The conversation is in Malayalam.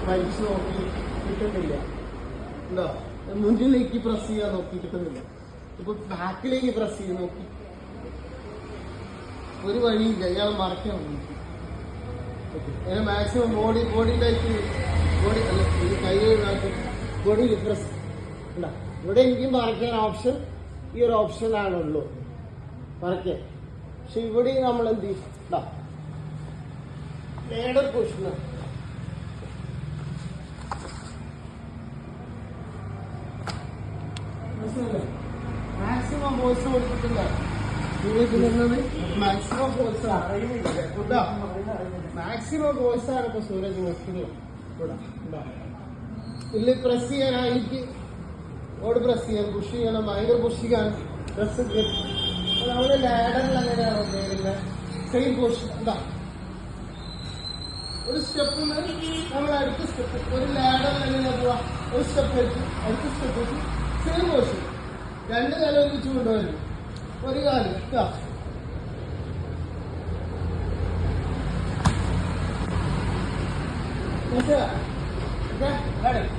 വലിച്ചു നോക്കി കിട്ടുന്നില്ല. ഉണ്ടോ? മുന്നിലേക്ക് പ്രസ് ചെയ്യാൻ നോക്കി കിട്ടുന്നില്ല. ഇപ്പൊ ബാക്കിലേക്ക് പ്രസ് ചെയ്ത് നോക്കി ഒരു വഴിയില്ല, ഇയാൾ മറക്കാൻ നോക്കി. അങ്ങനെ മാക്സിമം ബോഡിയിലേക്ക് ബോഡി അല്ല ഇത് കൈ ബോഡിയിൽ പ്രസ് ഉണ്ടോ? ഇവിടെ എനിക്ക് മറക്കാൻ ഓപ്ഷൻ ഈ ഒരു ഓപ്ഷനാണുള്ളൂ മറക്കാൻ. പക്ഷെ ഇവിടെ നമ്മൾ എന്ത് ചെയ്യും? ലേഡർ പൊസിഷൻ മാക്സിമം ഫോഴ്സ് കൊടുത്തിട്ടില്ല. മാക്സിമം ഫോഴ്സ് മാക്സിമം ഫോഴ്സാണ് ഇപ്പൊ സൂരജ് നിർത്തുന്നത്. ഇല്ല പ്രസ് ചെയ്യാനായിട്ട് ഓട് പ്രസ് ചെയ്യാൻ പുഷ് ചെയ്യണം, ഭയങ്കര പുഷിക്കാണ് പ്രസ്. നമ്മള് ലാഡറിൽ അങ്ങനെയാണോ ചെയ്യുന്നത്? സെയിം പൊസിഷൻ എന്താ ഒരു സ്റ്റെപ്പ് നമ്മൾ അടുത്ത സ്റ്റെപ്പ് ഒരു ലാഡറിൽ എങ്ങനെയാ പോവാ? ഒരു സ്റ്റെപ്പ് വെച്ച് അടുത്ത സ്റ്റെപ്പ് വെച്ച് സെയിം പൊസിഷൻ. രണ്ട് കാലം ഒരുമിച്ച് കൊണ്ടുവരും. ഒരു കാലം ഓക്കെ.